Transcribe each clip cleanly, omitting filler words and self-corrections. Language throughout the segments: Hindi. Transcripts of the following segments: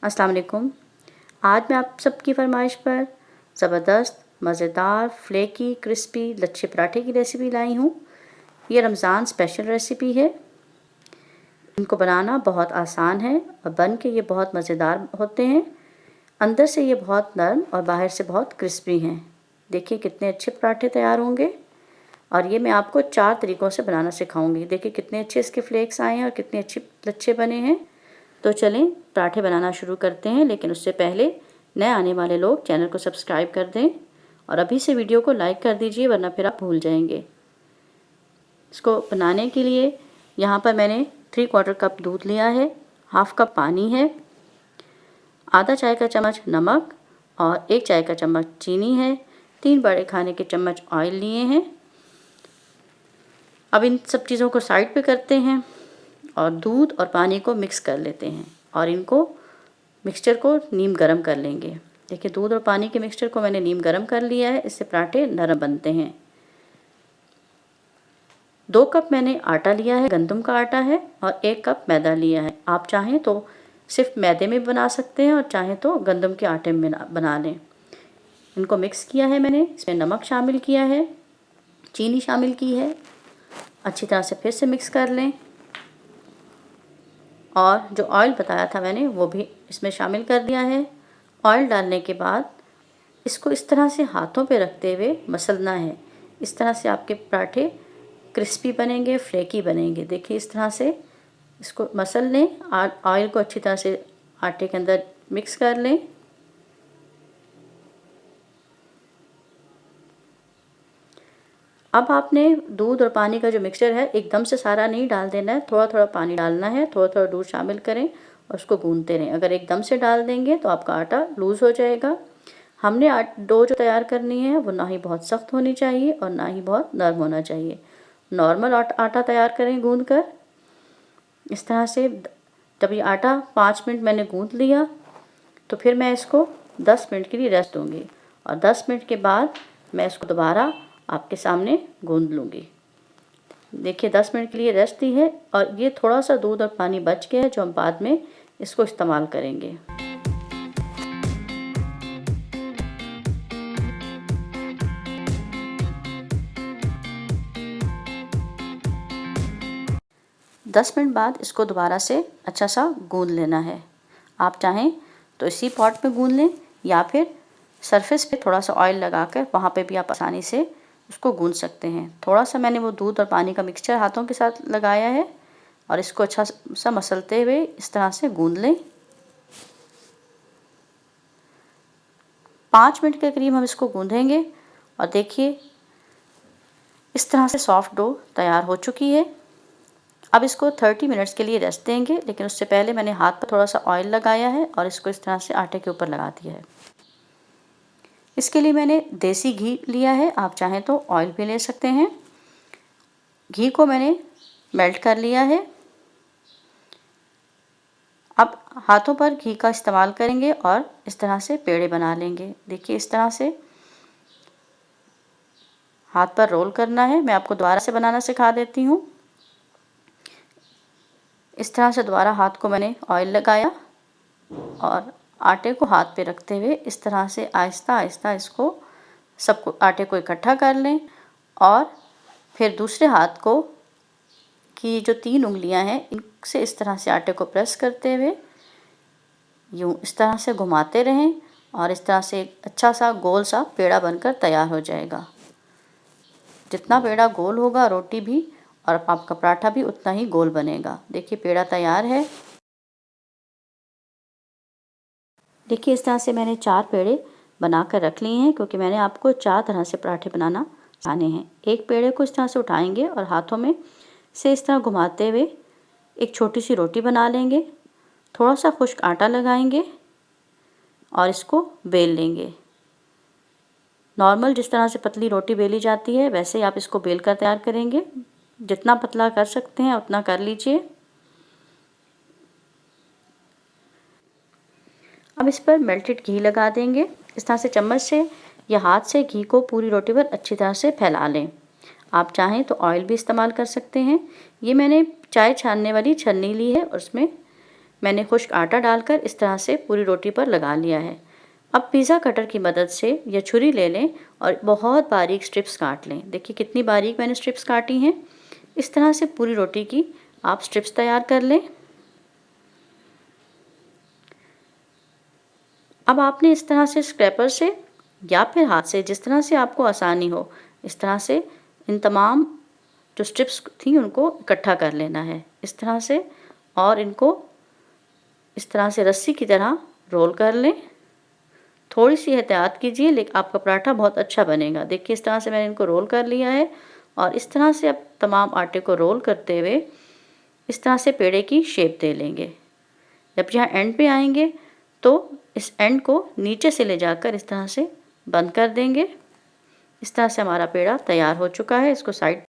अस्सलाम वालेकुम। आज मैं आप सबकी फरमाइश पर ज़बरदस्त मज़ेदार फ्लेकी क्रिस्पी लच्छे पराठे की रेसिपी लाई हूँ। ये रमज़ान स्पेशल रेसिपी है। इनको बनाना बहुत आसान है और बन के ये बहुत मज़ेदार होते हैं। अंदर से ये बहुत नरम और बाहर से बहुत क्रिस्पी हैं। देखिए कितने अच्छे पराठे तैयार होंगे। और ये मैं आपको 4 तरीक़ों से बनाना सिखाऊंगी। देखिए कितने अच्छे इसके फ्लेक्स आए हैं और कितने अच्छे लच्छे बने हैं। तो चलें पराठे बनाना शुरू करते हैं, लेकिन उससे पहले नए आने वाले लोग चैनल को सब्सक्राइब कर दें और अभी से वीडियो को लाइक कर दीजिए, वरना फिर आप भूल जाएंगे। इसको बनाने के लिए यहाँ पर मैंने 3/4 कप दूध लिया है, हाफ कप पानी है, आधा चाय का चम्मच नमक और 1 चाय का चम्मच चीनी है, 3 बड़े खाने के चम्मच ऑयल लिए हैं। अब इन सब चीज़ों को साइड पे करते हैं और दूध और पानी को मिक्स कर लेते हैं और इनको मिक्सचर को नीम गरम कर लेंगे। देखिए दूध और पानी के मिक्सचर को मैंने नीम गरम कर लिया है, इससे पराठे नरम बनते हैं। 2 कप मैंने आटा लिया है, गंदम का आटा है, और 1 कप मैदा लिया है। आप चाहें तो सिर्फ मैदे में बना सकते हैं और चाहें तो गंदम के आटे में बना लें। इनको मिक्स किया है मैंने, इसमें नमक शामिल किया है, चीनी शामिल की है। अच्छी तरह से फिर से मिक्स कर लें और जो ऑयल बताया था मैंने वो भी इसमें शामिल कर दिया है। ऑयल डालने के बाद इसको इस तरह से हाथों पे रखते हुए मसलना है। इस तरह से आपके पराठे क्रिस्पी बनेंगे, फ्लेकी बनेंगे। देखिए इस तरह से इसको मसल लें। ऑयल को अच्छी तरह से आटे के अंदर मिक्स कर लें। अब आपने दूध और पानी का जो मिक्सचर है एकदम से सारा नहीं डाल देना है, थोड़ा थोड़ा पानी डालना है, थोड़ा थोड़ा दूध शामिल करें और उसको गूंदते रहें। अगर एकदम से डाल देंगे तो आपका आटा लूज़ हो जाएगा। हमने डो जो तैयार करनी है वो ना ही बहुत सख्त होनी चाहिए और ना ही बहुत नरम होना चाहिए। नॉर्मल आटा तैयार करें गूंद कर। इस तरह से जब ये आटा 5 मिनट मैंने गूंद लिया तो फिर मैं इसको 10 मिनट के लिए रेस्ट दूँगी और 10 मिनट के बाद मैं इसको दोबारा आपके सामने गूंद लूँगी। देखिए 10 मिनट के लिए रेस्ट दी है और ये थोड़ा सा दूध और पानी बच गया है जो हम बाद में इसको इस्तेमाल करेंगे। दस मिनट बाद इसको दोबारा से अच्छा सा गूंद लेना है। आप चाहें तो इसी पॉट में गूंद लें या फिर सरफेस पे थोड़ा सा ऑयल लगाकर वहाँ पे भी आप आसानी से उसको गूंद सकते हैं। थोड़ा सा मैंने वो दूध और पानी का मिक्सचर हाथों के साथ लगाया है और इसको अच्छा सा मसलते हुए इस तरह से गूंद लें। 5 मिनट के करीब हम इसको गूंदेंगे और देखिए इस तरह से सॉफ्ट डो तैयार हो चुकी है। अब इसको 30 मिनट्स के लिए रेस्ट देंगे, लेकिन उससे पहले मैंने हाथ पर थोड़ा सा ऑयल लगाया है और इसको इस तरह से आटे के ऊपर लगा दिया है। इसके लिए मैंने देसी घी लिया है, आप चाहें तो ऑयल भी ले सकते हैं। घी को मैंने मेल्ट कर लिया है। अब हाथों पर घी का इस्तेमाल करेंगे और इस तरह से पेड़े बना लेंगे। देखिए इस तरह से हाथ पर रोल करना है। मैं आपको दोबारा से बनाना सिखा देती हूँ। इस तरह से दोबारा हाथ को मैंने ऑयल लगाया और आटे को हाथ पे रखते हुए इस तरह से आहिस्ता आहिस्ता इसको सबको आटे को इकट्ठा कर लें और फिर दूसरे हाथ को की जो 3 उंगलियां हैं इनसे इस तरह से आटे को प्रेस करते हुए यूँ इस तरह से घुमाते रहें और इस तरह से एक अच्छा सा गोल सा पेड़ा बनकर तैयार हो जाएगा। जितना पेड़ा गोल होगा रोटी भी और आपका पराठा भी उतना ही गोल बनेगा। देखिए पेड़ा तैयार है। देखिए इस तरह से मैंने 4 पेड़े बनाकर रख लिए हैं, क्योंकि मैंने आपको 4 तरह से पराठे बनाना सिखाने हैं। एक पेड़े को इस तरह से उठाएंगे और हाथों में से इस तरह घुमाते हुए एक छोटी सी रोटी बना लेंगे। थोड़ा सा खुश्क आटा लगाएंगे और इसको बेल लेंगे। नॉर्मल जिस तरह से पतली रोटी बेली जाती है वैसे ही आप इसको बेल कर तैयार करेंगे। जितना पतला कर सकते हैं उतना कर लीजिए। अब इस पर मेल्टेड घी लगा देंगे। इस तरह से चम्मच से या हाथ से घी को पूरी रोटी पर अच्छी तरह से फैला लें। आप चाहें तो ऑयल भी इस्तेमाल कर सकते हैं। ये मैंने चाय छानने वाली छन्नी ली है और उसमें मैंने खुश्क आटा डालकर इस तरह से पूरी रोटी पर लगा लिया है। अब पिज़्ज़ा कटर की मदद से या छुरी ले लें और बहुत बारीक स्ट्रिप्स काट लें। देखिए कितनी बारीक मैंने स्ट्रिप्स काटी हैं। इस तरह से पूरी रोटी की आप स्ट्रिप्स तैयार कर लें। अब आपने इस तरह से स्क्रैपर से या फिर हाथ से, जिस तरह से आपको आसानी हो, इस तरह से इन तमाम जो स्ट्रिप्स थी उनको इकट्ठा कर लेना है इस तरह से, और इनको इस तरह से रस्सी की तरह रोल कर लें। थोड़ी सी एहतियात कीजिए, लेकिन आपका पराठा बहुत अच्छा बनेगा। देखिए इस तरह से मैंने इनको रोल कर लिया है और इस तरह से अब तमाम आटे को रोल करते हुए इस तरह से पेड़े की शेप दे लेंगे। जब यहाँ एंड पे आएंगे तो इस एंड को नीचे से ले जाकर इस तरह से बंद कर देंगे। इस तरह से हमारा पेड़ा तैयार हो चुका है। इसको साइड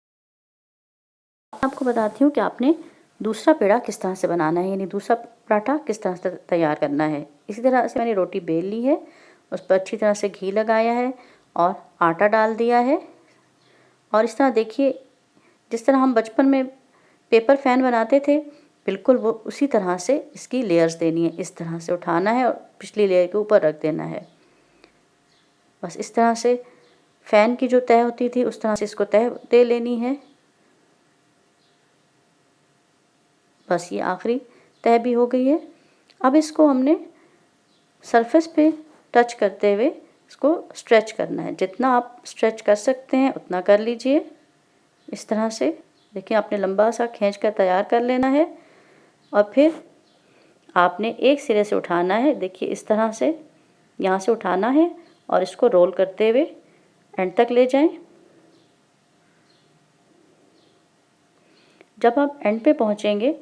आपको बताती हूँ कि आपने दूसरा पेड़ा किस तरह से बनाना है, यानी दूसरा पराठा किस तरह से तैयार करना है। इसी तरह से मैंने रोटी बेल ली है, उस पर अच्छी तरह से घी लगाया है और आटा डाल दिया है। और इस तरह देखिए जिस तरह हम बचपन में पेपर फैन बनाते थे, बिल्कुल वो उसी तरह से इसकी लेयर्स देनी है। इस तरह से उठाना है और पिछली लेयर के ऊपर रख देना है। बस इस तरह से फ़ैन की जो तह होती थी उस तरह से इसको तह दे लेनी है। बस ये आखिरी तह भी हो गई है। अब इसको हमने सरफेस पे टच करते हुए इसको स्ट्रेच करना है। जितना आप स्ट्रेच कर सकते हैं उतना कर लीजिए। इस तरह से देखिए आपने लंबा सा खींच कर तैयार कर लेना है और फिर आपने एक सिरे से उठाना है। देखिए इस तरह से यहाँ से उठाना है और इसको रोल करते हुए एंड तक ले जाएं। जब आप एंड पे पहुँचेंगे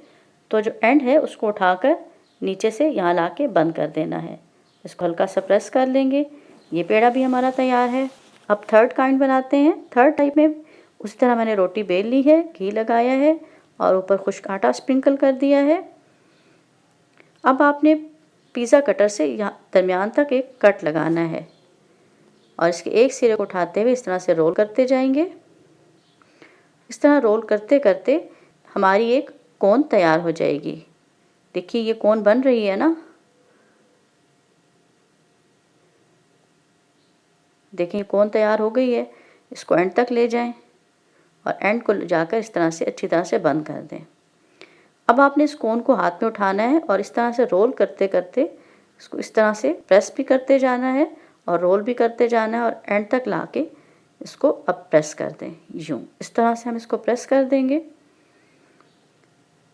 तो जो एंड है उसको उठाकर नीचे से यहाँ ला के बंद कर देना है। इसको हल्का सा प्रेस कर लेंगे। ये पेड़ा भी हमारा तैयार है। अब थर्ड काइंड बनाते हैं। थर्ड टाइप में उसी तरह मैंने रोटी बेल ली है, घी लगाया है और ऊपर खुश्क आटा स्प्रिंकल कर दिया है। अब आपने पिज़्ज़ा कटर से यहाँ दरमियान तक एक कट लगाना है और इसके एक सिरे को उठाते हुए इस तरह से रोल करते जाएंगे। इस तरह रोल करते करते हमारी एक कोन तैयार हो जाएगी। देखिए ये कोन बन रही है ना। देखिए कोन तैयार हो गई है। इसको एंड तक ले जाएं और एंड को जाकर इस तरह से अच्छी तरह से बंद कर दें। अब आपने इस कोन को हाथ में उठाना है और इस तरह से रोल करते करते इसको इस तरह से प्रेस भी करते जाना है और रोल भी करते जाना है और एंड तक लाके इसको अब प्रेस कर दें। यूँ इस तरह से हम इसको प्रेस कर देंगे।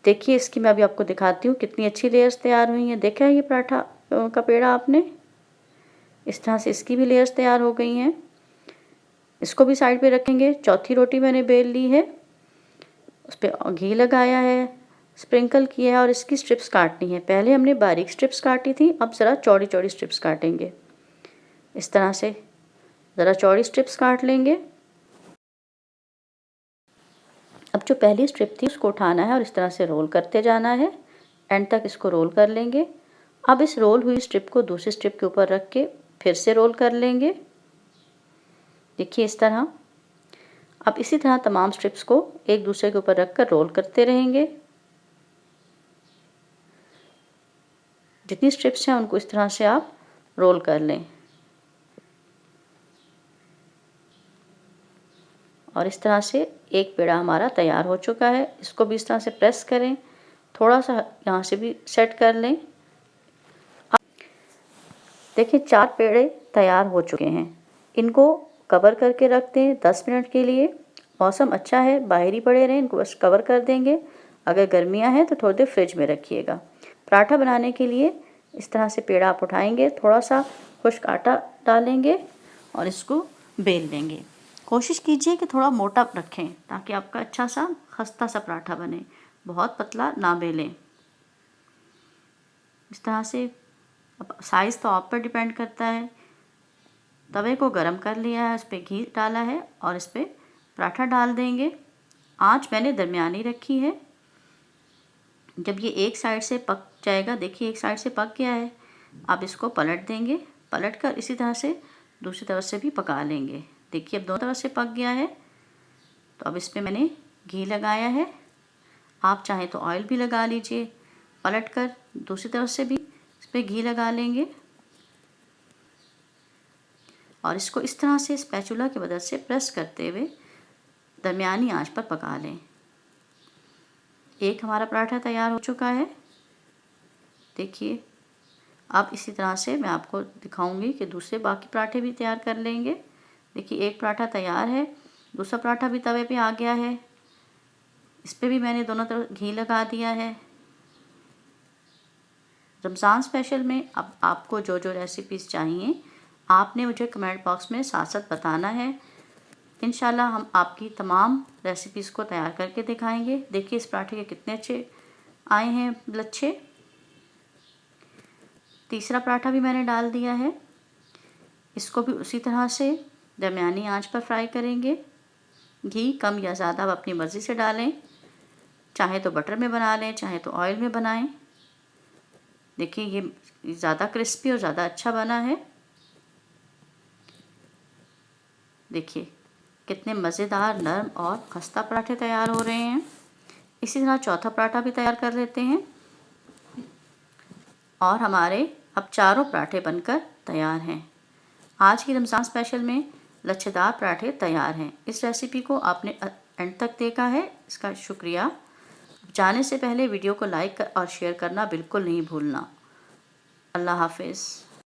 देखिए इसकी मैं अभी आपको दिखाती हूँ कितनी अच्छी लेयर्स तैयार हुई हैं। देखा है ये पराठा का पेड़ा आपने, इस तरह से इसकी भी लेयर्स तैयार हो गई हैं। इसको भी साइड पे रखेंगे। चौथी रोटी मैंने बेल ली है, उस पर घी लगाया है, स्प्रिंकल किया है और इसकी स्ट्रिप्स काटनी है। पहले हमने बारीक स्ट्रिप्स काटी थी, अब ज़रा चौड़ी चौड़ी स्ट्रिप्स काटेंगे। इस तरह से ज़रा चौड़ी स्ट्रिप्स काट लेंगे। अब जो पहली स्ट्रिप थी उसको उठाना है और इस तरह से रोल करते जाना है। एंड तक इसको रोल कर लेंगे। अब इस रोल हुई स्ट्रिप को दूसरी स्ट्रिप के ऊपर रख के फिर से रोल कर लेंगे। देखिए इस तरह। अब इसी तरह तमाम स्ट्रिप्स को एक दूसरे के ऊपर रख कर रोल करते रहेंगे। जितनी स्ट्रिप्स हैं उनको इस तरह से आप रोल कर लें और इस तरह से एक पेड़ा हमारा तैयार हो चुका है। इसको भी इस तरह से प्रेस करें, थोड़ा सा यहाँ से भी सेट कर लें। देखिए 4 पेड़े तैयार हो चुके हैं। इनको कवर करके रख दें 10 मिनट के लिए। मौसम अच्छा है, बाहर ही पड़े रहें, इनको बस कवर कर देंगे। अगर गर्मियाँ हैं तो थोड़ी देर फ्रिज में रखिएगा। पराठा बनाने के लिए इस तरह से पेड़ा आप उठाएंगे, थोड़ा सा खुश्क आटा डालेंगे और इसको बेल लेंगे। कोशिश कीजिए कि थोड़ा मोटा रखें ताकि आपका अच्छा सा खस्ता सा पराठा बने, बहुत पतला ना बेलें। इस तरह से। अब साइज़ तो आप पर डिपेंड करता है। तवे को गरम कर लिया है, उस पर घी डाला है और इस पर पराठा डाल देंगे। आंच मैंने दरमियानी रखी है। जब ये एक साइड से पक जाएगा, देखिए एक साइड से पक गया है, अब इसको पलट देंगे। पलट कर इसी तरह से दूसरी तरफ से भी पका लेंगे। देखिए अब दोनों तरफ से पक गया है। तो अब इस पर मैंने घी लगाया है। आप चाहें तो ऑयल भी लगा लीजिए। पलटकर दूसरी तरफ से भी इस पर घी लगा लेंगे और इसको इस तरह से स्पैचुला की मदद से प्रेस करते हुए दरमियानी आंच पर पका लें। एक हमारा पराठा तैयार हो चुका है। देखिए, अब इसी तरह से मैं आपको दिखाऊंगी कि दूसरे बाकी पराठे भी तैयार कर लेंगे। देखिए, एक पराठा तैयार है, दूसरा पराठा भी तवे पे आ गया है। इस पर भी मैंने दोनों तरफ घी लगा दिया है। रमज़ान स्पेशल में अब आपको जो जो रेसिपीज़ चाहिए आपने मुझे कमेंट बॉक्स में साथ साथ बताना है। इंशाल्लाह हम आपकी तमाम रेसिपीज़ को तैयार करके दिखाएंगे। देखिए, इस पराठे के कितने अच्छे आए हैं लच्छे। तीसरा पराठा भी मैंने डाल दिया है। इसको भी उसी तरह से दरमियानी आंच पर फ्राई करेंगे। घी कम या ज़्यादा आप अपनी मर्ज़ी से डालें, चाहे तो बटर में बना लें, चाहे तो ऑयल में बनाएं। देखिए, ये ज़्यादा क्रिस्पी और ज़्यादा अच्छा बना है। देखिए, कितने मज़ेदार, नरम और खस्ता पराठे तैयार हो रहे हैं। इसी तरह चौथा पराठा भी तैयार कर लेते हैं और हमारे अब चारों पराठे बनकर तैयार हैं। आज की रमज़ान स्पेशल में लच्छेदार पराठे तैयार हैं। इस रेसिपी को आपने एंड तक देखा है, इसका शुक्रिया। जाने से पहले वीडियो को लाइक और शेयर करना बिल्कुल नहीं भूलना। अल्लाह हाफिज़।